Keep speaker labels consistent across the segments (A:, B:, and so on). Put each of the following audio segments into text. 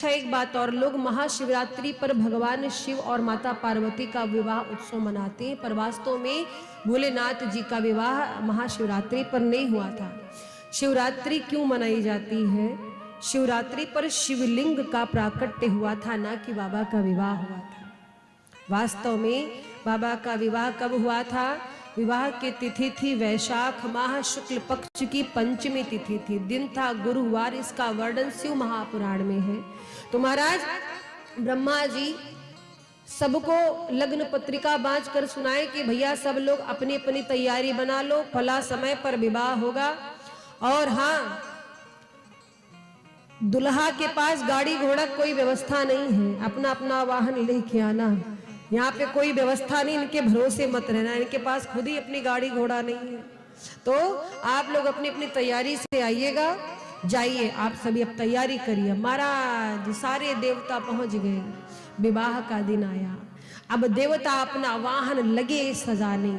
A: एक बात और, लोग महाशिवरात्रि पर भगवान शिव और माता पार्वती का विवाह उत्सव मनाते हैं, पर वास्तव में भोलेनाथ जी का विवाह महाशिवरात्रि पर नहीं हुआ था। शिवरात्रि क्यों मनाई जाती है? शिवरात्रि पर शिवलिंग का प्राकट्य हुआ था, ना कि बाबा का विवाह हुआ था। वास्तव में बाबा का विवाह कब हुआ था? विवाह की तिथि थी वैशाख माह शुक्ल पक्ष की पंचमी तिथि थी, दिन था गुरुवार। इसका वर्णन शिव महापुराण में है। तो महाराज ब्रह्मा जी सबको लग्न पत्रिका बांट कर सुनाए कि भैया सब लोग अपनी अपनी तैयारी बना लो, फला समय पर विवाह होगा। और हाँ, दुल्हा के पास गाड़ी घोड़ा कोई व्यवस्था नहीं है, अपना अपना वाहन लेके आना। यहाँ पे कोई व्यवस्था नहीं, इनके भरोसे मत रहना, इनके पास खुद ही अपनी गाड़ी घोड़ा नहीं है। तो आप लोग अपनी अपनी तैयारी से आइएगा, जाइए आप सभी अब तैयारी करिए। महाराज सारे देवता पहुंच गए, विवाह का दिन आया। अब देवता अपना वाहन लगे सजाने,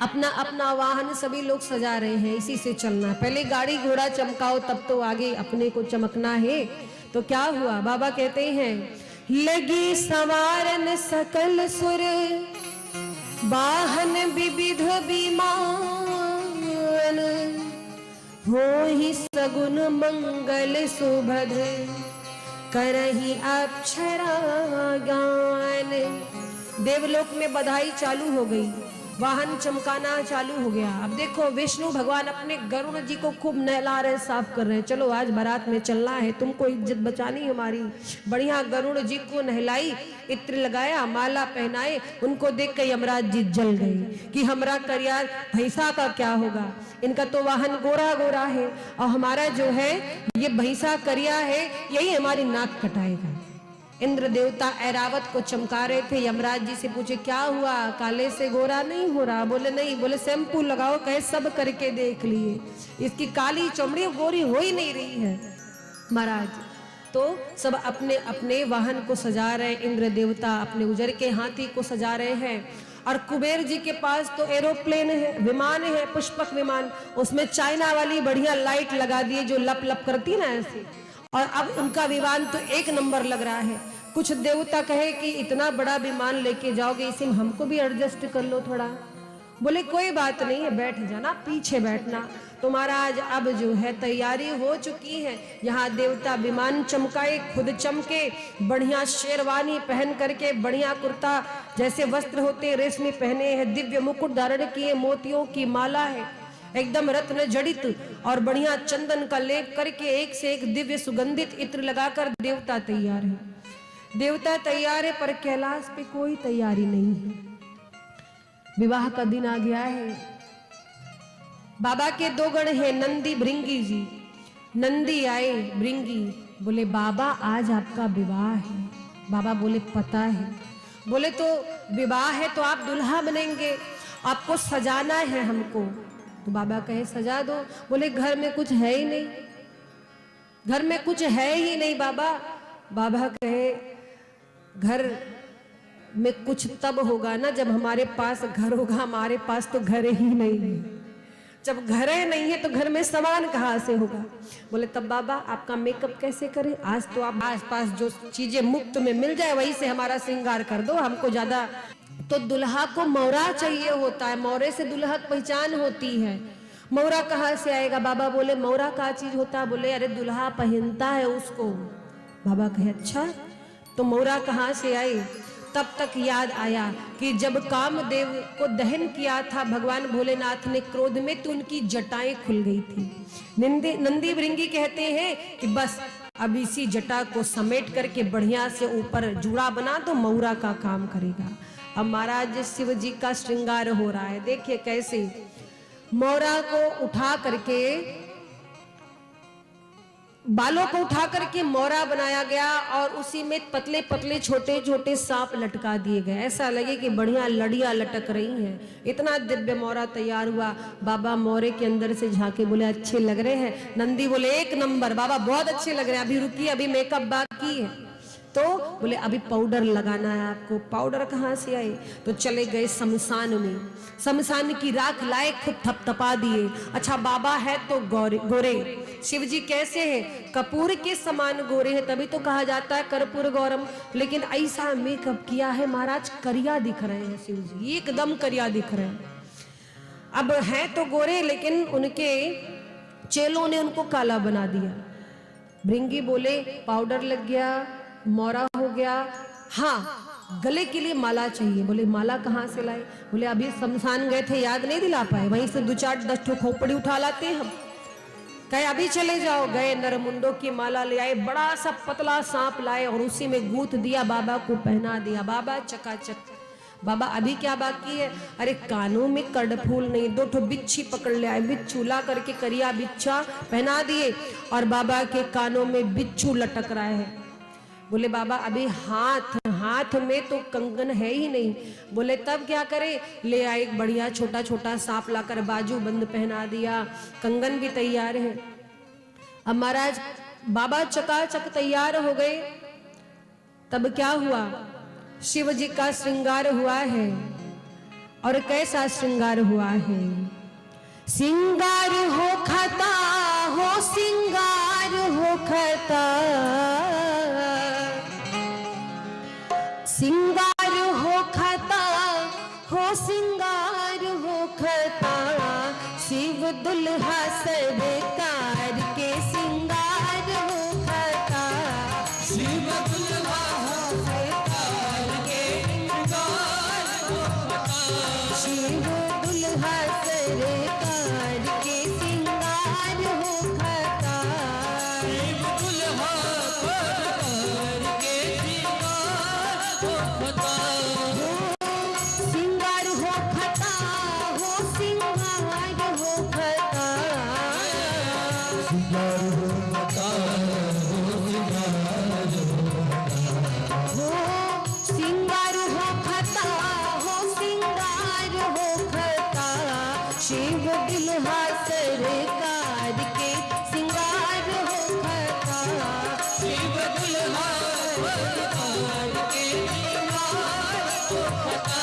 A: अपना अपना वाहन सभी लोग सजा रहे हैं, इसी से चलना। पहले गाड़ी घोड़ा चमकाओ तब तो आगे अपने को चमकना है। तो क्या हुआ? बाबा कहते हैं लगी सवारन सकल सुर वाहन विविध विमान, होहि सगुन मंगल सुभद्र करहि अक्षरा ज्ञान। देवलोक में बधाई चालू हो गई, वाहन चमकाना चालू हो गया। अब देखो विष्णु भगवान अपने गरुड़ जी को खूब नहला रहे, साफ कर रहे हैं। चलो आज बारात में चलना है, तुमको इज्जत बचानी हमारी। बढ़िया गरुड़ जी को नहलाई, इत्र लगाया, माला पहनाए। उनको देख कर यमराज जी जल गए कि हमरा करिया भैंसा का क्या होगा। इनका तो वाहन गोरा गोरा है और हमारा जो है ये भैंसा करिया है, यही हमारी नाक कटाएगा। इंद्र देवता ऐरावत को चमका रहे थे। यमराज जी से पूछे क्या हुआ, काले से गोरा नहीं हो रहा? बोले नहीं। बोले शैम्पू लगाओ। कहे सब करके देख लिए, इसकी काली चमड़ी गोरी हो ही नहीं रही है। महाराज तो सब अपने अपने वाहन को सजा रहे। इंद्र देवता अपने उजर के हाथी को सजा रहे हैं। और कुबेर जी के पास तो एरोप्लेन है, विमान है, पुष्पक विमान। उसमें चाइना वाली बढ़िया लाइट लगा दिए जो लप लप करती ना ऐसे। और अब उनका विमान तो एक नंबर लग रहा है। कुछ देवता कहे कि इतना बड़ा विमान लेके जाओगे, इसी में हमको भी एडजस्ट कर लो थोड़ा। बोले कोई बात नहीं है, बैठ जाना, पीछे बैठना। तो महाराज अब जो है तैयारी हो चुकी है। यहाँ देवता विमान चमकाए, खुद चमके, बढ़िया शेरवानी पहन करके, बढ़िया कुर्ता जैसे वस्त्र होते रेशमी पहने हैं, दिव्य मुकुट धारण किए, मोतियों की माला है, एकदम रत्न जड़ित, और बढ़िया चंदन का लेप करके एक से एक दिव्य सुगंधित इत्र लगाकर देवता तैयार है। देवता तैयार है, पर कैलाश पे कोई तैयारी नहीं है। विवाह का दिन आ गया है। बाबा के दो गण हैं, नंदी भृंगी जी। नंदी आए, भृंगी बोले बाबा आज आपका विवाह है। बाबा बोले पता है। बोले तो विवाह है तो आप दुल्हा बनेंगे, आपको सजाना है हमको। तो बाबा कहे सजा दो। बोले घर में कुछ है ही नहीं, घर में कुछ है ही नहीं बाबा। बाबा कहे घर में कुछ तब होगा ना जब हमारे पास घर होगा, हमारे पास तो घर ही नहीं है। जब घर ही नहीं है तो घर में सामान कहाँ से होगा। बोले तब बाबा आपका मेकअप कैसे करें? आज तो आप आसपास जो चीजें मुफ्त में मिल जाए वही से हमारा श्रृंगार कर दो, हमको ज्यादा। तो दुल्हा को मौरा चाहिए होता है, मौरे से दुल्हा की पहचान होती है। मौरा कहाँ से आएगा? बाबा बोले मौरा का चीज होता है? बोले अरे दुल्हा पहनता है उसको। बाबा कहे अच्छा, तो मौरा कहाँ से आई? तब तक याद आया कि जब कामदेव को दहन किया था भगवान भोलेनाथ ने क्रोध में, तो उनकी जटाएं खुल गई थी। नंदी भृंगी कहते हैं कि बस अब इसी जटा को समेट करके बढ़िया से ऊपर जुड़ा बना तो मौरा का काम करेगा। अब महाराज शिव जी का श्रृंगार हो रहा है। देखिए कैसे मौरा को उठा करके, बालों को उठा करके मौरा बनाया गया और उसी में पतले पतले छोटे छोटे सांप लटका दिए गए। ऐसा लगे कि बढ़िया लड़ियां लटक रही हैं। इतना दिव्य मौरा तैयार हुआ। बाबा मौरे के अंदर से झांके, बोले अच्छे लग रहे हैं। नंदी बोले एक नंबर। बाबा बहुत अच्छे लग रहे हैं, अभी रुकिए, अभी मेकअप बाकी है। तो बोले अभी पाउडर लगाना है आपको। पाउडर कहाँ से आए? तो चले गए शमशान में, शमशान की राख लाए, खूब थपथपा दिए। अच्छा बाबा है तो गोरे, शिव जी कैसे हैं? कपूर के समान गोरे हैं, तभी तो कहा जाता है कर्पूर गौरम। लेकिन ऐसा मेकअप किया है महाराज, करिया दिख रहे हैं शिव जी, एकदम करिया दिख रहे हैं। अब है तो गोरे, लेकिन उनके चेलों ने उनको काला बना दिया। भृंगी बोले पाउडर लग गया, मोरा हो गया, हाँ गले के लिए माला चाहिए। बोले माला कहाँ से लाए? बोले अभी शमशान गए थे, याद नहीं दिला पाए, वहीं से 2-4-10 ठो खोपड़ी उठा लाते हम। कहे अभी चले जाओ। गए, नरमुंडों की माला ले आए, बड़ा सा पतला सांप लाए और उसी में गूंथ दिया, बाबा को पहना दिया। बाबा चकाचक। बाबा अभी क्या बाकी है? अरे कानों में कर्णफूल नहीं, 2 ठो बिच्छी पकड़ ले आए, बिच्छू ला करके करिया बिच्छा पहना दिए और बाबा के कानों में बिच्छू लटक रहा है। बोले बाबा अभी हाथ में तो कंगन है ही नहीं। बोले तब क्या करे? ले आए एक बढ़िया छोटा छोटा सांप लाकर बाजू बंद पहना दिया, कंगन भी तैयार है। अब महाराज बाबा चकाचक तैयार हो गए। तब क्या हुआ? शिव जी का श्रृंगार हुआ है। और कैसा श्रृंगार हुआ है? श्रृंगार हो खता हो, श्रृंगार हो खता, श्रृंगार हो खता हो, श्रृंगार हो खता, शिव दुल्हा सरकार के श्रृंगार हो खता, शिव दुल्हा सरकार के श्रृंगार हो खता, शिव दुल्हा सरकार के श्रृंगार हो खता, शिव दुल्हा सरकार के श्रृंगार हो खता, श्रृंगार हो खता हो, श्रृंगार हो खता, श्रृंगार हो खता हो, श्रृंगार हो खता हो, श्रृंगार हो खता, शिव दुल्हा सरकार के श्रृंगार हो खता, शिव दुल्हा सरकार के श्रृंगार हो खता।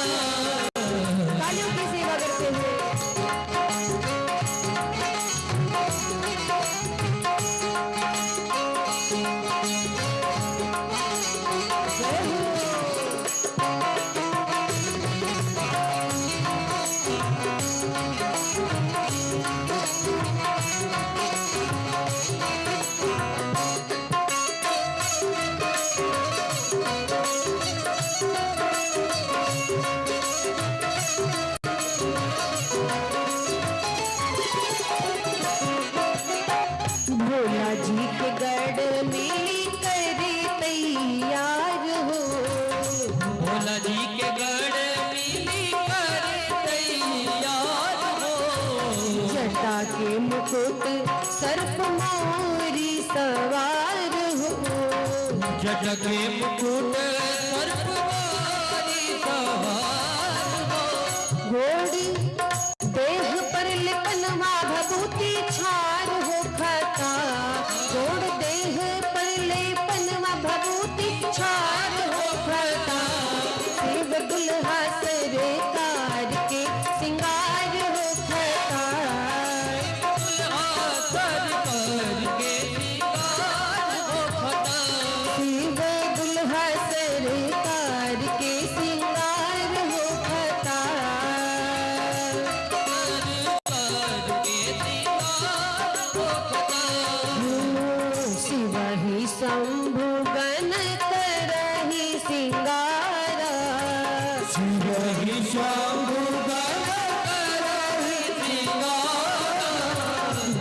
A: तालियों की सेवा करते हुए भोला जी के गढ़ में करे तैयार हो, भोला जी के गढ़ में करे तैयार हो, जटा के मुकुट सर्प मोरी सवार हो, जटा के मुकुट सर्प मोरी सवार हो, घोड़ी देह पर लिपनवा भभूति छार हो खता, घोड़ देह पर लेपनवा भभूति छार हो खता, शिव दुल्हा सरकार के श्रृंगार हो खता, दुल्हा सरकार के श्रृंगार हो खता, शिव दुल्हा सरकार के श्रृंगार हो खता, शिव ही शंभु गण करहि श्रृंगारा, शिव ही शंभु गण करहि श्रृंगारा,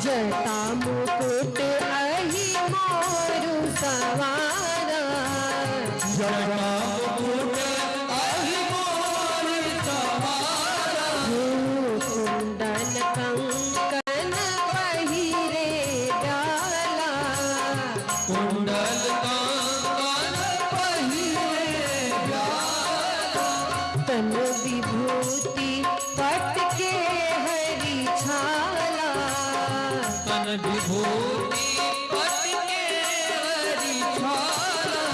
A: जटा मुकुट अहि मोरु सवारा, जटा मुकुट अहि मोरु सवारा, कुंडल कंकन पहिरे डाला, कुंडल कंकन पहिरे डाला, तन विभूति पट के हरि छाला, तन विभूति पट के हरि छाला,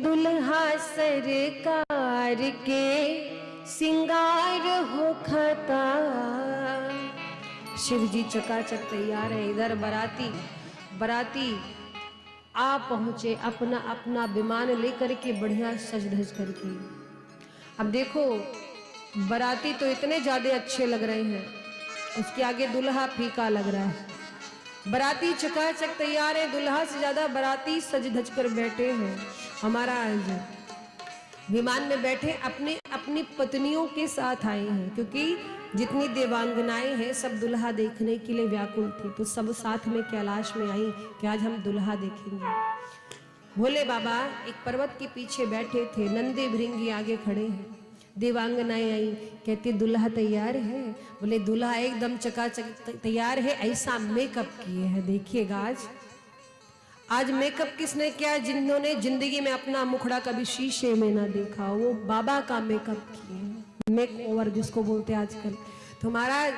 A: दुल्हा सरकार के सिंगार हो खता। शिव जी चकाचक तैयार है। इधर बराती आ पहुंचे अपना अपना विमान लेकर के, बढ़िया सज धज करके। अब देखो बराती तो इतने ज्यादा अच्छे लग रहे हैं, उसके आगे दुल्हा फीका लग रहा है। बराती चकाचक तैयार है, दुल्हा से ज्यादा बराती सज धज कर बैठे हैं। हमारा विमान में बैठे अपने अपनी पत्नियों के साथ आए हैं, क्योंकि जितनी देवांगनाएं हैं सब दुल्हा देखने के लिए व्याकुल थी। तो सब साथ में कैलाश में आई कि आज हम दुल्हा देखेंगे। भोले बाबा एक पर्वत के पीछे बैठे थे, नंदी भृंगी आगे खड़े हैं। देवांगनाएं आई, कहती दुल्हा तैयार है? बोले दुल्हा एकदम चकाचक तैयार है, ऐसा मेकअप किए हैं देखिएगा। आज मेकअप किसने किया? जिन्होंने जिंदगी में अपना मुखड़ा कभी शीशे में ना देखा, वो बाबा का मेकअप किए हैं, मेक ओवर जिसको बोलते हैं आजकल। तो महाराज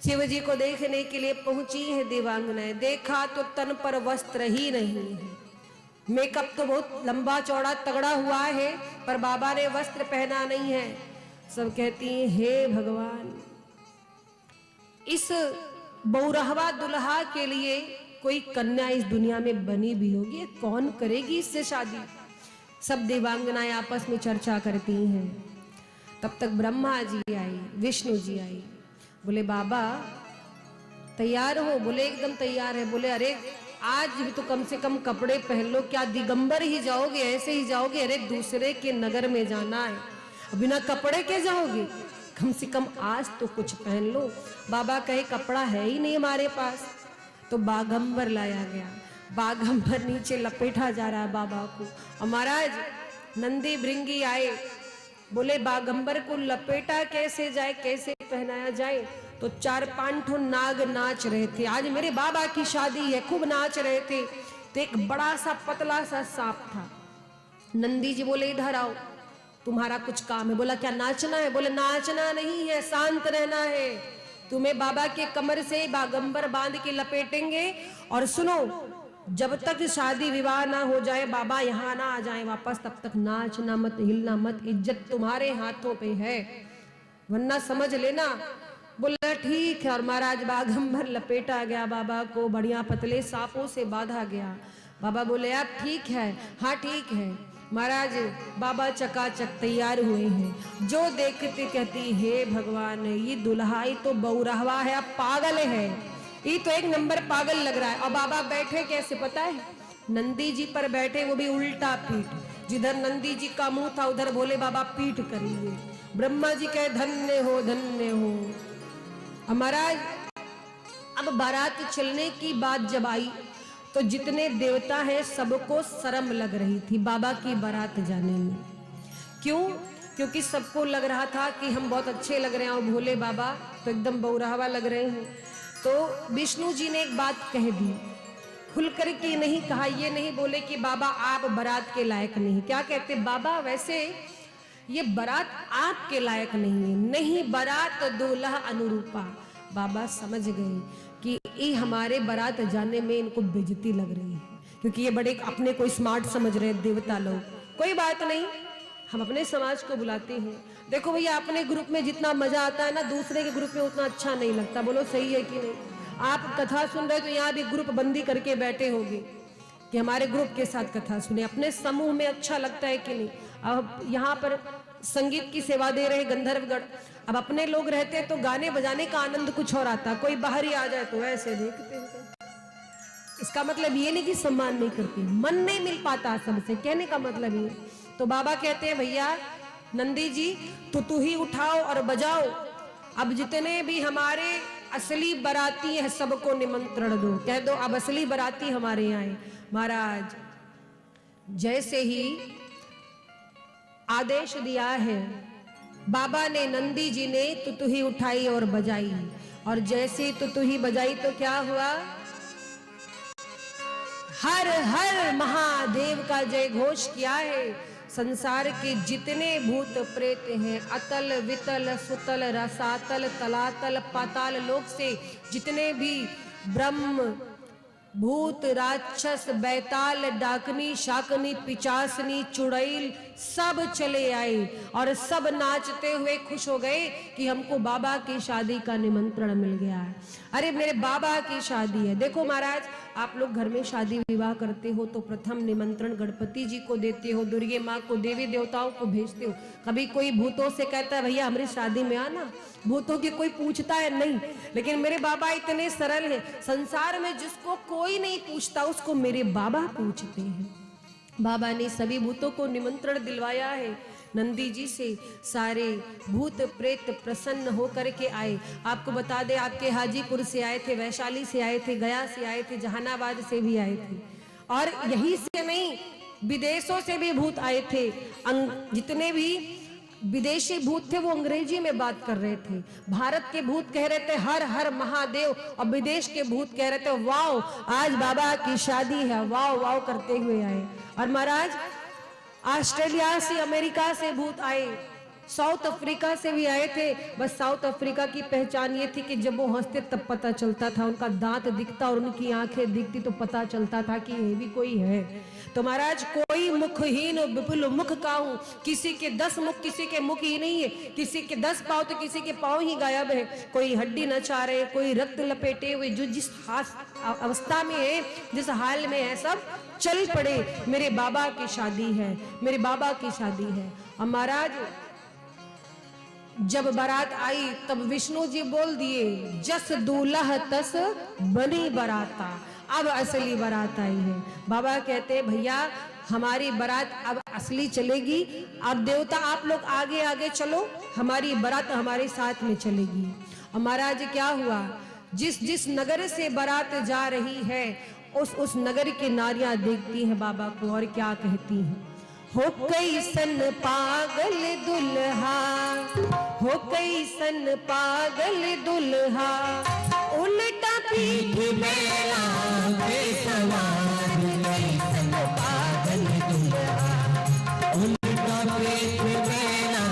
A: शिव जी को देखने के लिए पहुंची है देवांगनाएं। देखा तो तन पर वस्त्र ही नहीं है, मेकअप तो बहुत लंबा चौड़ा तगड़ा हुआ है, पर बाबा ने वस्त्र पहना नहीं है। सब कहती हैं हे भगवान, इस बहुरहवा दुल्हा के लिए कोई कन्या इस दुनिया में बनी भी होगी, कौन करेगी इससे शादी? सब देवांगनाएं आपस में चर्चा करती हैं। तब तक ब्रह्मा जी आई, विष्णु जी आई। बोले बाबा तैयार हो? बोले एकदम तैयार है। बोले अरे आज भी तो कम से कम कपड़े पहन लो, क्या दिगंबर ही जाओगे, ऐसे ही जाओगे? अरे दूसरे के नगर में जाना है, बिना कपड़े के जाओगे? कम से कम आज तो कुछ पहन लो। बाबा कहे कपड़ा है ही नहीं हमारे पास। तो बागंबर लाया गया, बागंबर नीचे लपेटा जा रहा है बाबा को। और महाराज नंदी भृंगी आए, बोले बागंबर को लपेटा कैसे जाए, कैसे पहनाया जाए? तो 4-5 ठो नाग नाच रहे थे। आज मेरे बाबा की शादी है, खूब नाच रहे थे। तो एक बड़ा सा पतला सा सांप था। नंदी जी बोले इधर आओ, तुम्हारा कुछ काम है। बोला क्या नाचना है? बोले नाचना नहीं है, शांत रहना है। तुम्हें बाबा के कमर से बागंबर बांध के लपेटेंगे, और सुनो जब तक शादी विवाह ना हो जाए, बाबा यहाँ ना आ जाए वापस, तब तक नाचना मत, हिलना मत, इज्जत तुम्हारे हाथों पे है, वरना समझ लेना। बोला ठीक है। और महाराज बागंबर लपेटा गया, बाबा को बढ़िया पतले सांपों से बांधा गया। बाबा बोले आप ठीक है? हाँ ठीक है। महाराज बाबा चकाचक तैयार हुए हैं। जो देखते कहती हे भगवान, ये दुल्हा ही तो बहुरहवा है, अब पागल है, ये तो एक नंबर पागल लग रहा है। और बाबा बैठे कैसे पता है? नंदी जी पर बैठे, वो भी उल्टा पीठ। जिधर नंदी जी का मुंह था उधर भोले बाबा पीठ करिए। ब्रह्मा जी कहे धन्य हो धन्य हो। महाराज अब बारात चलने की बात जब आई तो जितने देवता हैं सबको शर्म लग रही थी बाबा की बारात जाने में। क्यों? क्योंकि सबको लग रहा था कि हम बहुत अच्छे लग रहे हैं और भोले बाबा तो एकदम बहुरहवा लग रहे हैं। तो विष्णु जी ने एक बात कह दी, खुल कर के नहीं कहा, ये नहीं बोले कि बाबा आप बारात के लायक नहीं। क्या कहते? बाबा वैसे ये बारात आपके लायक नहीं है। नहीं, बारात दूल्हा अनुरूपा। बाबा समझ गए कि ये हमारे बारात जाने में इनको बेइज्जती लग रही है, क्योंकि ये बड़े अपने को स्मार्ट समझ रहे हैं देवता लोग। कोई बात नहीं, हम अपने समाज को बुलाते हैं। देखो भैया, अपने ग्रुप में जितना मजा आता है ना, दूसरे के ग्रुप में उतना अच्छा नहीं लगता। बोलो सही है कि नहीं? आप कथा सुन रहे तो यहाँ भी ग्रुप बंदी करके बैठे होंगे कि हमारे ग्रुप के साथ कथा सुने। अपने समूह में अच्छा लगता है कि नहीं? अब यहाँ पर संगीत की सेवा दे रहे गंधर्वगढ़, अब अपने लोग रहते तो गाने बजाने का आनंद कुछ और आता। कोई बाहर ही आ जाए तो ऐसे देखते हैं। इसका मतलब ये नहीं कि सम्मान नहीं करते, मन नहीं मिल पाता सबसे, कहने का मतलब ये। तो बाबा कहते हैं भैया नंदी जी तू ही उठाओ और बजाओ। अब जितने भी हमारे असली बाराती है सबको निमंत्रण दो, कह दो अब असली बाराती हमारे यहाँ आए। महाराज जैसे ही आदेश दिया है बाबा ने, नंदी जी ने तुतुही उठाई और बजाई, और जैसे तुतुही बजाई तो क्या हुआ? हर हर महादेव का जय घोष किया है। संसार के जितने भूत प्रेत हैं, अतल वितल सुतल रसातल तलातल पाताल लोक से जितने भी ब्रह्म भूत राक्षस बैताल डाकनी शाकनी पिचासनी चुड़ैल सब चले आए और सब नाचते हुए खुश हो गए कि हमको बाबा की शादी का निमंत्रण मिल गया है। अरे मेरे बाबा की शादी है। देखो महाराज, आप लोग घर में शादी विवाह करते हो तो प्रथम निमंत्रण गणपति जी को देते हो, दुर्गे माँ को, देवी देवताओं को भेजते हो। कभी कोई भूतों से कहता है भैया हमारी शादी में आना, भूतों की कोई पूछता है नहीं। लेकिन मेरे बाबा इतने सरल हैं, संसार में जिसको कोई नहीं पूछता उसको मेरे बाबा पूछते हैं। बाबा ने सभी भूतों को निमंत्रण दिलवाया है नंदी जी से। सारे भूत प्रेत प्रसन्न होकर के आए। आपको बता दे, आपके हाजीपुर से आए थे, वैशाली से आए थे, गया से आए थे, जहानाबाद से भी आए थे, और यही से नहीं विदेशों से भी भूत आए थे। जितने भी विदेशी भूत थे वो अंग्रेजी में बात कर रहे थे। भारत के भूत कह रहे थे हर हर महादेव, और विदेश के भूत कह रहे थे वाओ आज बाबा की शादी है, वाओ वाओ करते हुए आए। और महाराज ऑस्ट्रेलिया से, अमेरिका से भूत आए, साउथ अफ्रीका से भी आए थे। बस साउथ अफ्रीका की पहचान ये थी कि जब वो हंसते तब पता चलता था, उनका दांत दिखता और उनकी आंखें दिखती तो पता चलता था कि ये भी कोई है। तो महाराज कोई मुखहीन विपुल मुख काहू, किसी के 10 मुख किसी के मुख ही नहीं है, किसी के 10 पांव तो किसी के पांव ही गायब है, कोई हड्डी न चारे, कोई रक्त लपेटे हुए, जो जिस अवस्था में है, जिस हाल में है, सब चल पड़े। मेरे बाबा की शादी है, मेरे बाबा की शादी है। और महाराज जब बारात आई तब विष्णु जी बोल दिए जस दूल्हा तस बनी बाराता, अब असली बारात आई है। बाबा कहते हैं भैया हमारी बारात अब असली चलेगी, अब देवता आप लोग आगे आगे चलो, हमारी बारात हमारे साथ में चलेगी। और महाराज क्या हुआ, जिस जिस नगर से बारात जा रही है उस नगर की नारियां देखती हैं बाबा को और क्या कहती हैं, हो कैसन पागल दुल्हा, हो कैसन पागल दुल्हा, उल्टा पीठ मेरा पे सवार, कैसन पागल दुल्हा, उल्टा पीठ मेरा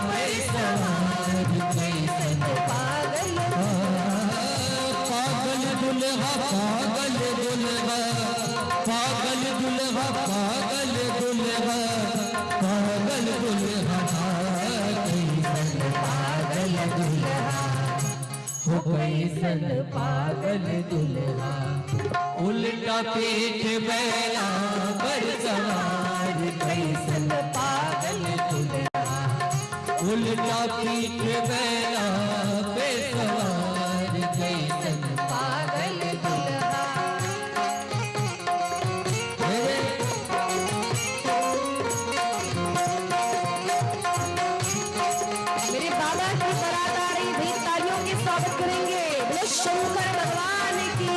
A: पे सवार, कैसन पागल पागल दुल्हा, पागल दुल्हा, पागल दुल्हा, पागल दुल्हा, पागल दुल्हा, कैसन पागल दुल्हा, हो कैसन पागल दुल्हा, उल्टा पीठ बैला पर सवार, कैसन पागल दुल्हा, उल्टा पीठ बैला पे सवार, कैसन पागल दुल्हा। मेरे बाबा की बारात आ रही, भी तालियों के स्वागत करेंगे। बोलो शंकर भगवान की।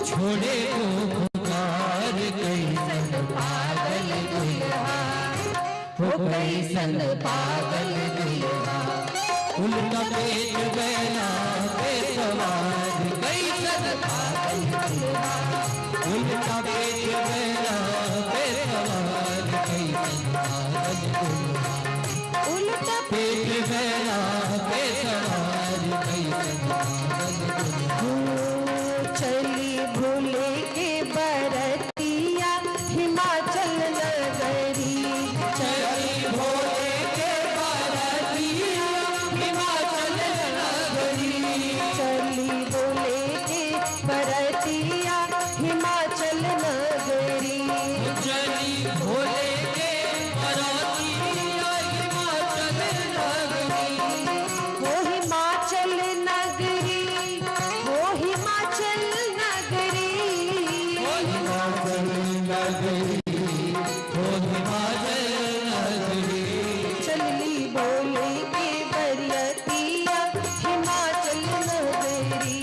A: छोड़े को पुकार, कैसन पागल दुल्हा, हो कैसन पागल दुल्हा, उल्टा पेट बैला पे सवार, कैसन पागल दुल्हा, उल्टा पेट बैला पे सवार, कैसन पागल दुल्हा, उल्टा पेट बैला पे सवार, कैसन पागल दुल्हा। चली भोले के बरतिया हिमाचल नगरी, चली भोले
B: नगरी हो हिमाचल नगरी।
A: चलनी बोले के बरियतिया हिमाचल नगरी।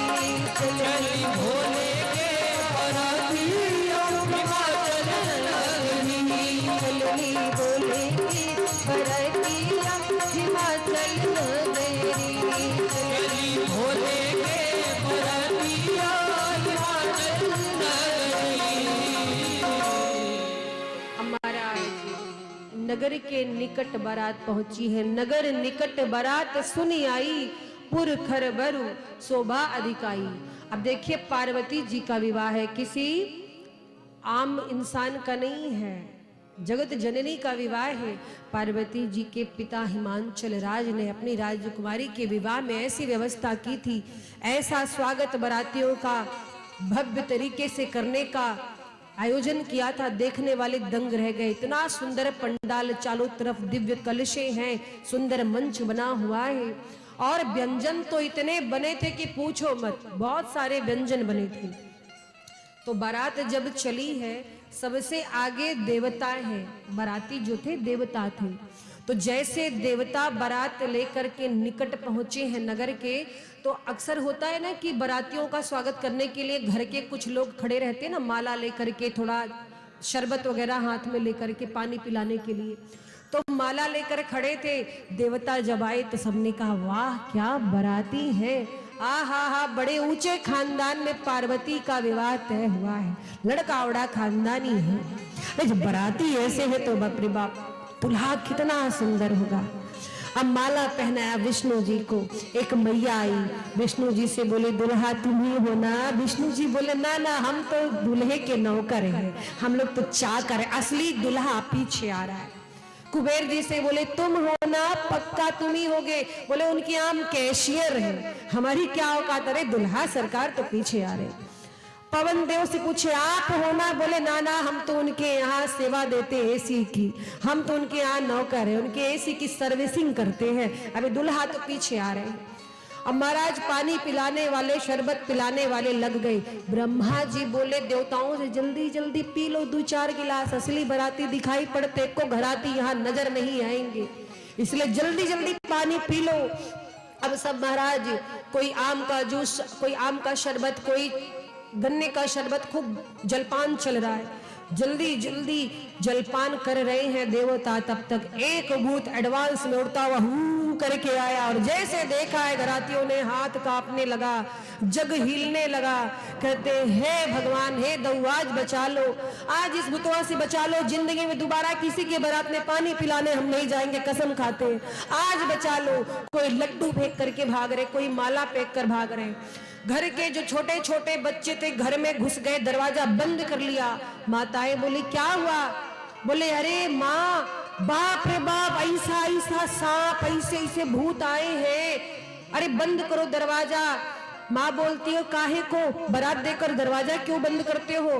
B: चली भोले के बरातिया हिमाचल नगरी।
A: चलनी बोले के बरियतिया हिमाचल नगरी।
B: चली भोले के बरातिया हिमाचल नगरी।
A: हमारा नगर के निकट बारात पहुंची है। नगर निकट बारात सुनी आई, पुर खर बरु शोभा अधिकाई। अब देखिए पार्वती जी का विवाह है, किसी आम इंसान का नहीं है, जगत जननी का विवाह है। पार्वती जी के पिता हिमांचल राज ने अपनी राजकुमारी के विवाह में ऐसी व्यवस्था की थी, ऐसा स्वागत बारातियों का भव्य तरीके से करने का आयोजन किया था। देखने वाले दंग रह गए। इतना सुंदर पंडाल, चारों तरफ दिव्य कलशे हैं, सुंदर मंच बना हुआ है और व्यंजन तो इतने बने थे कि पूछो मत, बहुत सारे व्यंजन बने थे। तो बारात जब चली है, सबसे आगे देवता हैं, बाराती जो थे देवता थे। तो जैसे देवता बारात लेकर के निकट पहुंचे हैं नगर के, तो अक्सर होता है ना कि बारातियों का स्वागत करने के लिए घर के कुछ लोग खड़े रहते हैं ना, माला लेकर के, थोड़ा शरबत वगैरह हाथ में लेकर के पानी पिलाने के लिए। तो माला लेकर खड़े थे। देवता जब आए तो सबने कहा वाह क्या बाराती है, हा बड़े ऊंचे खानदान में पार्वती का विवाह तय हुआ है, लड़का उड़ा खानदानी है। जब बाराती ऐसे है तो बाप रे बाप, दुल्हा कितना सुंदर होगा। अब माला पहनाया विष्णु जी को। एक मैया आई, विष्णु जी से बोले दुल्हा तुम ही हो ना? विष्णु जी बोले ना ना, हम तो दूल्हे के नौकर हैं, हम लोग तो चाकर हैं, असली दुल्हा पीछे आ रहा है। कुबेर जी से बोले तुम हो ना? पक्का तुम ही होगे। बोले उनकी आम कैशियर है, हमारी क्या औकात? अरे दुल्हा सरकार तो पीछे आ रहे। पवन देव से पूछे आप हो ना? बोले ना ना, हम तो उनके यहाँ सेवा देते एसी की, हम तो उनके यहाँ नौकर है, उनके एसी की सर्विसिंग करते हैं। अभी दुल्हा तो पीछे आ रहे हैं। अब महाराज पानी पिलाने वाले, शरबत पिलाने वाले लग गए। ब्रह्मा जी बोले देवताओं से जल्दी जल्दी पी लो 2-4 गिलास, असली बाराती दिखाई पड़ते को घराती यहाँ नजर नहीं आएंगे, इसलिए जल्दी जल्दी पानी पी लो। अब सब महाराज, कोई आम का जूस, कोई आम का शरबत, कोई गन्ने का शरबत, खूब जलपान चल रहा है। जल्दी जल्दी जलपान कर रहे हैं देवता। तब तक एक भूत एडवांस में उड़ता हुआ हूं करके आया और जैसे देखा है घरातियों ने हाथ कांपने लगा, जग हिलने लगा। कहते हे भगवान, हे दौआज बचा लो, आज इस भूतवा से बचा लो, जिंदगी में दोबारा किसी के बारात में पानी पिलाने हम नहीं जाएंगे, कसम खाते, आज बचा लो। कोई लड्डू फेंक करके भाग रहे, कोई माला फेंक कर भाग रहे। घर के जो छोटे छोटे बच्चे थे घर में घुस गए, दरवाजा बंद कर लिया। माताएं बोली क्या हुआ? बोले अरे माँ, बाप रे बाप, ऐसा ऐसा सांप, ऐसे ऐसे भूत आए हैं, अरे बंद करो दरवाजा। माँ बोलती हो काहे को, बारात देकर दरवाजा क्यों बंद करते हो?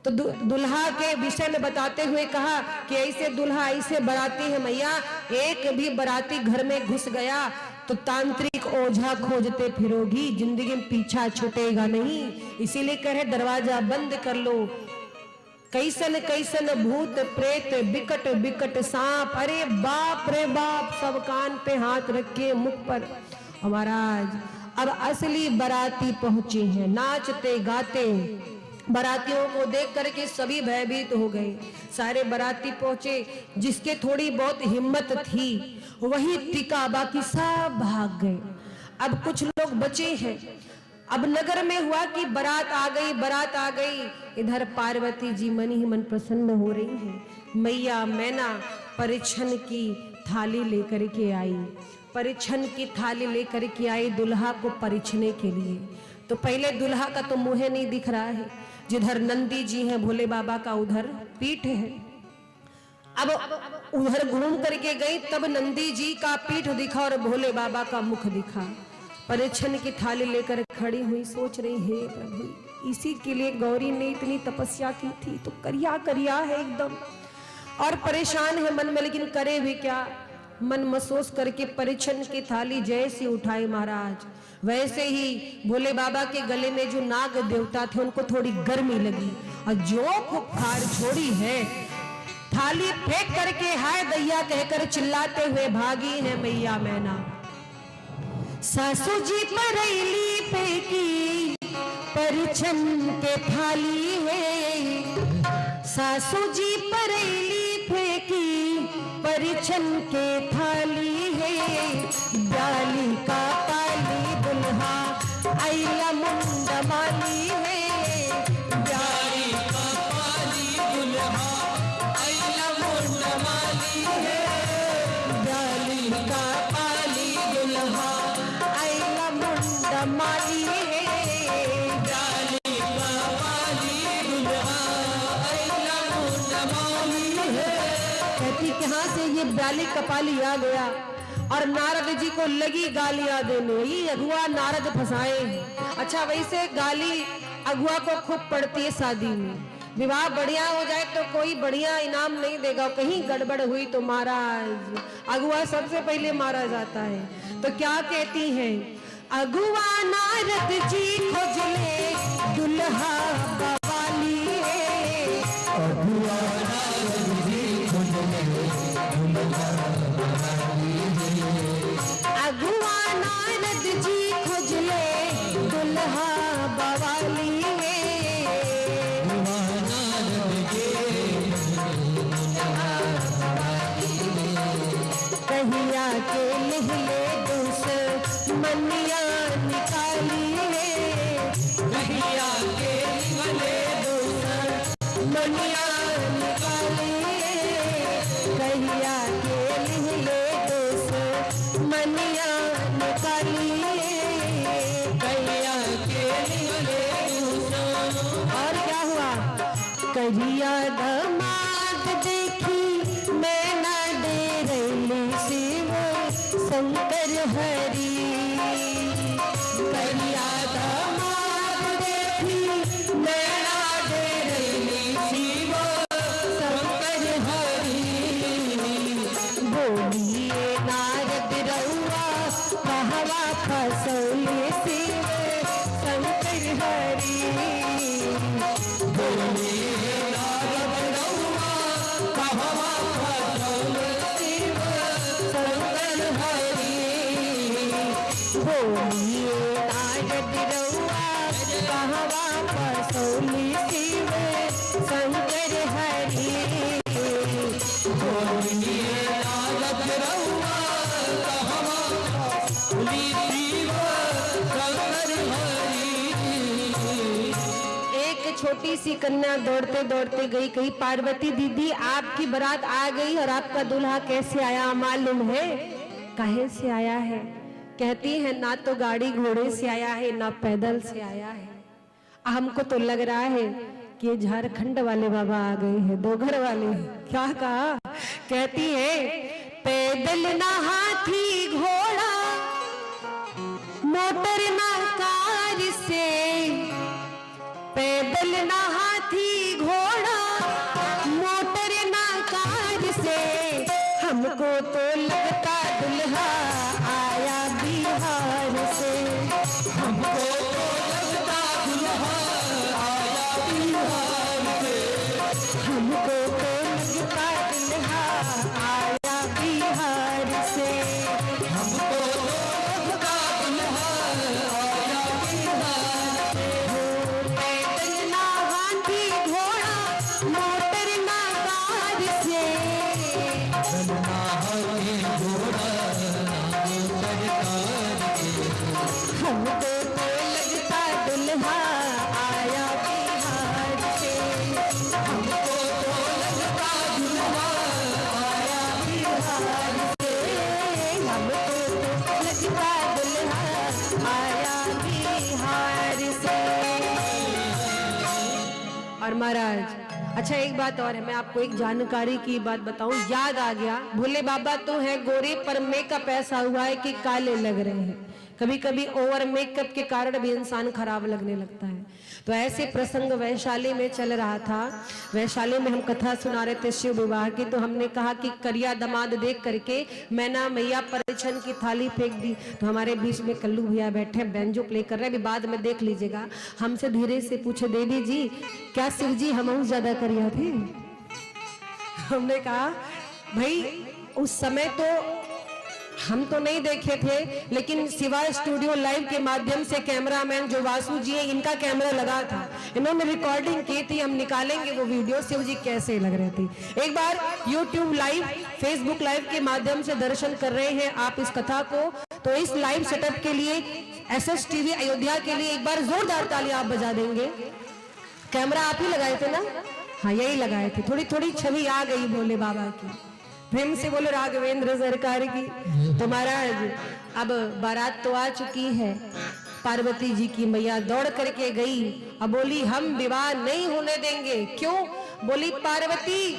A: तो दुल्हा के विषय में बताते हुए कहा कि ऐसे दुल्हा, ऐसे बाराती है मैया, एक भी बाराती घर में घुस गया तो तांत्रिक ओझा खोजते फिरोगी, जिंदगी में पीछा छूटेगा नहीं, इसीलिए कह रहे दरवाजा बंद कर लो। कैसन कैसन भूत प्रेत, बिकट बिकट सांप, अरे बाप रे बाप, सब कान पे हाथ रखे, मुख पर। महाराज अब असली बाराती पहुंचे हैं, नाचते गाते। बारातियों को देख करके सभी भयभीत हो गए। सारे बाराती पहुंचे, जिसके थोड़ी बहुत हिम्मत थी वही टिका, बाकी सब भाग गए। अब कुछ लोग बचे हैं। अब नगर में हुआ कि बारात आ गई, बारात आ गई। इधर पार्वती जी मन ही मन प्रसन्न हो रही हैं। मैया मैना परिछन की थाली लेकर के आई, परिछन की थाली लेकर के आई दुल्हा को परिछने के लिए। तो पहले दुल्हा का तो मुंह नहीं दिख रहा है, जिधर नंदी जी हैं भोले बाबा का उधर पीठ है। अब उधर घूम करके गई, तब नंदी जी का पीठ दिखा और भोले बाबा का मुख दिखा। परिछन की थाली लेकर खड़ी हुई, सोच रही हे प्रभु, इसी के लिए गौरी ने इतनी तपस्या की थी, तो करिया करिया है एकदम और परेशान है मन में, लेकिन करे भी क्या। मन महसूस करके परिछन की थाली जैसी उठाई महाराज, वैसे ही भोले बाबा के गले में जो नाग देवता थे उनको थोड़ी गर्मी लगी और जो फुफकार छोड़ी है, थाली फेंक करके हाय दैया कहकर चिल्लाते हुए भागी है मैया मैना। सासू जी परैली फेंकी परिछन के थाली है, सासू जी परैली फेंकी परिछन के थाली है, डाली का पाली दुल्हा आइला मुंडा माली है,
B: डाली का पाली दुल्हा आइला मुंडा माली है,
A: डाली का पाली दुल्हा आइला मुंडा माली है,
B: डाली का पाली दुल्हा आइला मुंडा माली है।
A: कहती कहां से ये ब्याली कपाली आ गया और नारद जी को लगी गालियां देने, ये अगुआ नारद फंसाए हैं। अच्छा वैसे गाली अगुआ को खूब पड़ती है शादी में, विवाह बढ़िया हो जाए तो कोई बढ़िया इनाम नहीं देगा, कहीं गड़बड़ हुई तो महाराज अगुआ सबसे पहले मारा जाता है। तो क्या कहती है, अगुआ नारद जी खोजले दुल्हा बवाली है,
B: अगुआ नारद जी खोजले दुल्हा
A: अगुआ नारद जी खोजले दुल्हा बवाली है, कहिया के लिहले दुश्मनिया निकाली है,
B: कहिया के निकले
A: दुश्मनिया निकाली है, कहिया के लिहले दुश्मनिया निकाली है,
B: कहिया के निकले
A: और क्या हुआ, कहिया दामाद देखी मैं ना दे रही शिव शंकर हरी, कहिया दामाद देखी मैं ना दे रही शिव शंकर हरी, बोलिए नारद रउआ कहवा फसौले शिव शंकर हरी, बोलिए नारद रउआ कहवा फसौले शिव शंकर हरी,
B: बोलिए नारद रउआ कहवा फसौले शिव शंकर हरी।
A: एक छोटी सी कन्या दौड़ते दौड़ते गई, कही पार्वती दीदी आपकी बारात आ गई और आपका दूल्हा कैसे आया मालूम है, कहे से आया है, कहती है ना तो गाड़ी घोड़े से आया है ना पैदल से आया है, हमको तो लग रहा है कि ये झारखंड वाले बाबा आ गए हैं, दोघर वाले। क्या कहा, कहती है पैदल ना हाथी घोड़ा मोटर ना कार से, पैदल ना हाथी घोड़ा मोटर ना कार से, हमको तो लगता दुल्हा आया बिहार से,
B: हमको तो लगता दुल्हा आया बिहार से,
A: हमको तो लगता दुल्हा आया बिहार से,
B: हमको तो लगता दुल्हा आया बिहार से।
A: पैदल ना हाथी घोड़ा मोटर ना कार से,
B: चलना है घोड़ा सरकार के,
A: हमको तो लगता दुल्हा आया बिहार से,
B: हमको तो लगता दुल्हा आया
A: बिहार से, हमको तो लगता दुल्हा आया बिहार से। और महाराज अच्छा एक बात और है, मैं आपको एक जानकारी की बात बताऊं, याद आ गया, भोले बाबा तो है गोरे पर मेकअप ऐसा हुआ है कि काले लग रहे हैं, कभी कभी ओवर मेकअप के कारण भी इंसान खराब लगने लगता है। तो ऐसे प्रसंग वैशाली में चल रहा था। वैशाली में हम कथा सुना रहे थे शिव विवाह की, तो हमने कहा कि करिया दामाद देख करके मैना मैया परिछन की थाली फेंक दी। तो हमारे बीच में कल्लू भैया बैठे बैंजो प्ले कर रहे हैं, अभी बाद में देख लीजिएगा। हमसे धीरे से पूछे, देवी जी क्या शिव जी हम ज्यादा करिया थे? हमने कहा भाई उस समय तो हम तो नहीं देखे थे, लेकिन शिवा स्टूडियो लाइव के माध्यम से कैमरामैन जो वासु जी हैं इनका कैमरा लगा था, इन्होंने रिकॉर्डिंग की थी। हम निकालेंगे वो वीडियो शिव जी कैसे लग रहे थे। एक बार YouTube लाइव, Facebook लाइव के माध्यम से दर्शन कर रहे हैं आप इस कथा को, तो इस लाइव सेटअप के लिए SS टीवी अयोध्या के लिए एक बार जोरदार ताली आप बजा देंगे। कैमरा आप ही लगाए थे ना? हाँ यही लगाए थे। थोड़ी थोड़ी छवि आ गई भोले बाबा की। प्रेम से बोलो राघवेंद्र सरकार की। तो महाराज अब बारात तो आ चुकी है, पार्वती जी की मैया दौड़ करके गई, अब बोली हम विवाह नहीं होने देंगे। क्यों? बोली पार्वती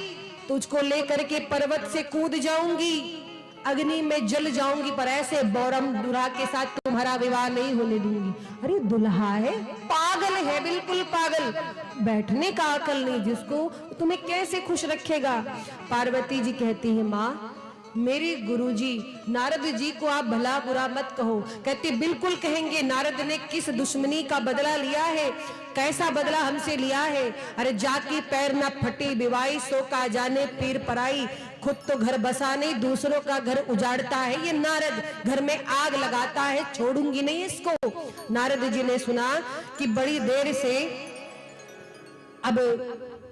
A: तुझको लेकर के पर्वत से कूद जाऊंगी, अग्नि में जल जाऊंगी, पर ऐसे बौरम दुल्हा के साथ तुम्हारा विवाह नहीं होने दूंगी। अरे दुल्हा है, पागल है, बिल्कुल पागल, बैठने का अकल नहीं जिसको, तुम्हें कैसे खुश रखेगा? पार्वती जी कहती है माँ मेरे गुरुजी नारद जी को आप भला बुरा मत कहो। कहती बिल्कुल कहेंगे, नारद ने किस दुश्मनी का बदला लिया है, कैसा बदला हमसे लिया है। अरे जाकी पैर न फटी बिवाई, सो का जाने पीर पराई, खुद तो घर बसा नहीं दूसरों का घर उजाड़ता है ये नारद, घर में आग लगाता है, छोड़ूंगी नहीं इसको। नारद जी ने सुना कि बड़ी देर से अब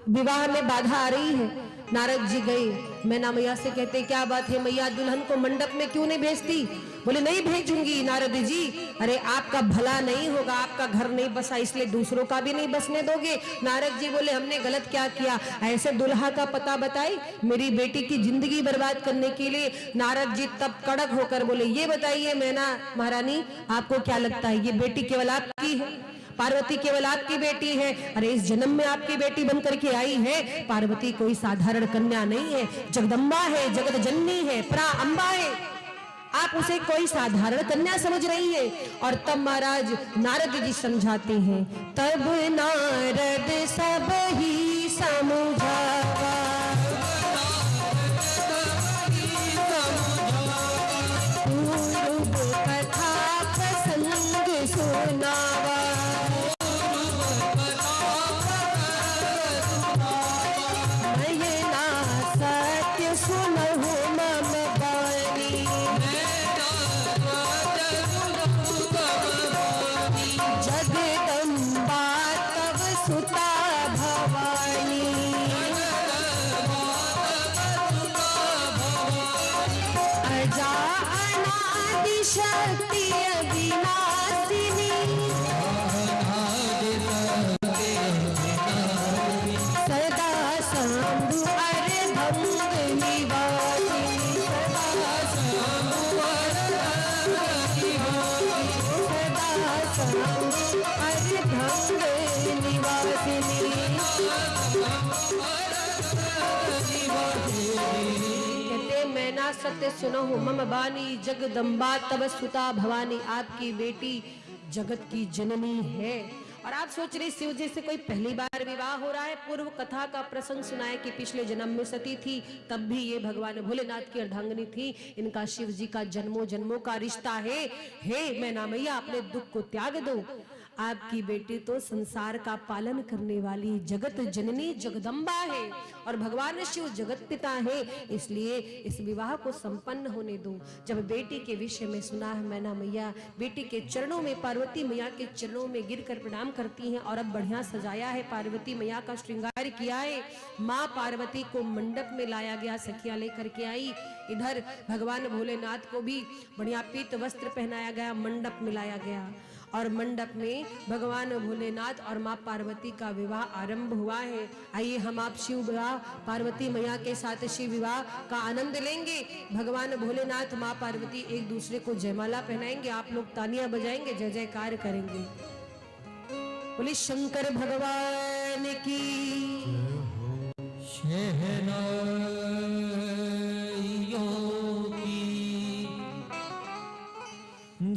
A: विवाह में बाधा आ रही है। नारद जी गए, मैना मैया से कहते क्या बात है मैया, दुल्हन को मंडप में क्यों नहीं भेजती? बोले नहीं भेजूंगी नारद जी, अरे आपका भला नहीं होगा, आपका घर नहीं बसा इसलिए दूसरों का भी नहीं बसने दोगे। नारद जी बोले हमने गलत क्या किया, ऐसे दुल्हा का पता बताई मेरी बेटी की जिंदगी बर्बाद करने के लिए। नारद जी तब कड़क होकर बोले ये बताइए मैना महारानी आपको क्या लगता है ये बेटी केवल आपकी है? पार्वती केवल आपकी बेटी है? अरे इस जन्म में आपकी बेटी बनकर के आई है। पार्वती कोई साधारण कन्या नहीं है, जगदम्बा है, जगत जननी है, प्रा अम्बा है, आप उसे कोई साधारण कन्या समझ रही है। और तब महाराज नारद जी समझाते हैं, तब नारद सब ही समझावा, पूर्व कथा प्रसंग सुनावा, शक्ति अविनाशिनी, सदा शंभु अर्धंग निवासिनी, सदा शंभु अर्धंग निवासिनी। मैना सत्य सुनो मम बानी, जगदम्बा तब सुता भवानी, आपकी बेटी जगत की जननी है। और आप सोच रहे शिव जी से कोई पहली बार विवाह हो रहा है? पूर्व कथा का प्रसंग सुनाए कि पिछले जन्म में सती थी, तब भी ये भगवान भोलेनाथ की अर्धांगिनी थी, इनका शिव जी का जन्मों जन्मों का रिश्ता है। हे मैना मैया अपने दुख को त्याग दो, आपकी बेटी तो संसार का पालन करने वाली जगत जननी जगदम्बा है और भगवान शिव जगत पिता है, इसलिए इस विवाह को संपन्न होने दो। जब बेटी के विषय में सुना है मैना मैया बेटी के चरणों में, पार्वती मैया के चरणों में गिरकर प्रणाम करती हैं। और अब बढ़िया सजाया है, पार्वती मैया का श्रृंगार किया है, माँ पार्वती को मंडप में लाया गया, सखिया लेकर के आई। इधर भगवान भोलेनाथ को भी बढ़िया पीत वस्त्र पहनाया गया, मंडप में लाया गया और मंडप में भगवान भोलेनाथ और माँ पार्वती का विवाह आरंभ हुआ है। आइए हम आप शिव विवाह पार्वती मैया के साथ शिव विवाह का आनंद लेंगे। भगवान भोलेनाथ माँ पार्वती एक दूसरे को जयमाला पहनाएंगे, आप लोग तालियां बजाएंगे, जय जयकार करेंगे। बोले शंकर भगवान की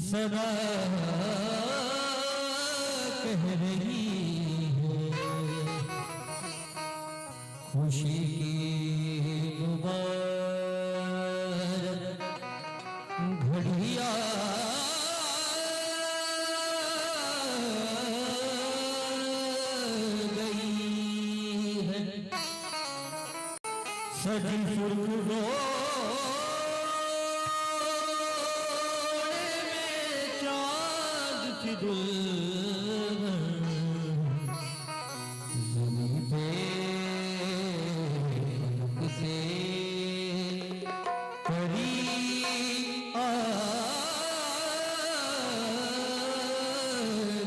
B: सदा कह रही है खुशी की मुबारक घड़िया गई है सजी फुरफुरों ज़मीं पे से परी आ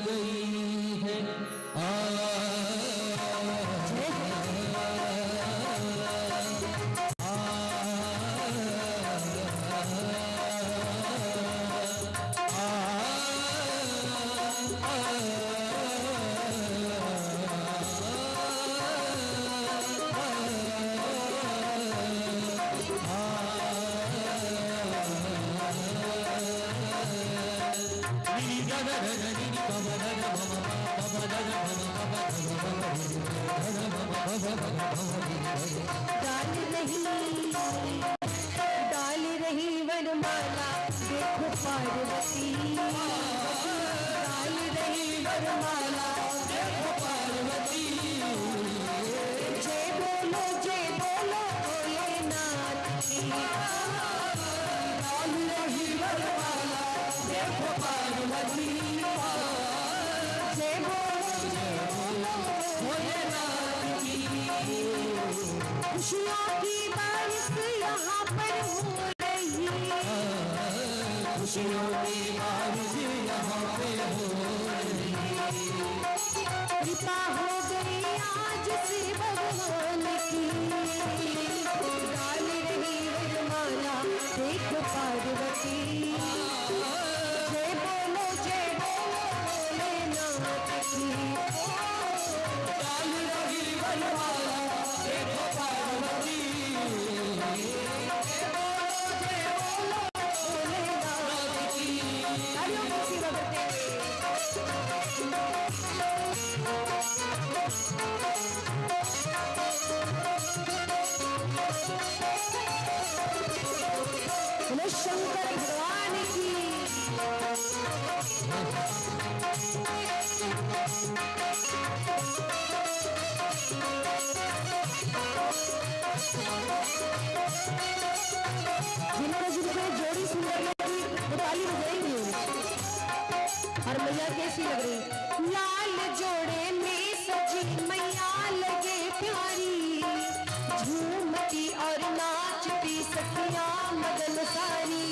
B: गई है
A: डाल रही वरमाला देखो पार्वती डाल रही वरमाला देखो पार्वती जय बोलो भोलेनाथ की डाल रही वरमाला देखो पार्वती जय बोलो भोलेनाथ की खुशियों की बारिश यहाँ पर हो रही
B: खुशियों की बारिश यहाँ पे हो रही
A: कृपा हो गई आज से भगवान की डाल रही वरमाला देखो पार्वती जय बोलो भोलेनाथ की
B: डाल रही वरमाला देखो पार्वती
A: शंकर भगवान की जिनको जोड़ी सुंदर लगी वो ताली बजाएंगे और मैया कैसी लग रही लाल जोड़े में सजी मैया लगे प्यारी झूमती और नाचती सखिया मगन सारी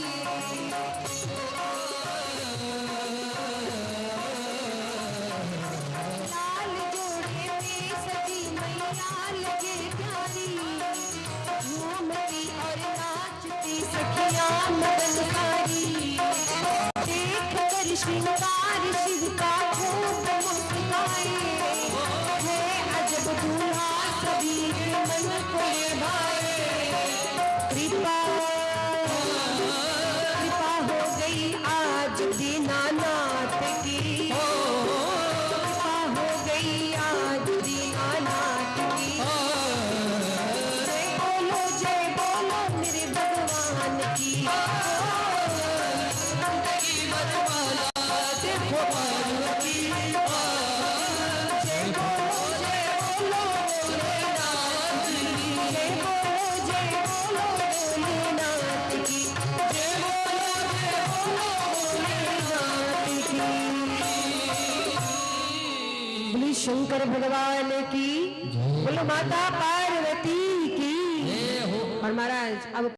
A: लाल जोड़े में सजी मैया लगे प्यारी झूमती और नाचती सखिया मगन सारी देख कर श्रृंगार शिव का खूब मुस्काए है अजब दूल्हा सभी के मन को ये भाए कृपा हो गई आज दीनानाथ की कृपा हो गई आज दीनानाथ की जय बोलो मेरे भगवान की देखो पार्वती जय बोलो भोलेनाथ की जय बोलो भोलेनाथ की जय बोलो शंकर भगवान की बोलो माता पार्वती की और महाराज अब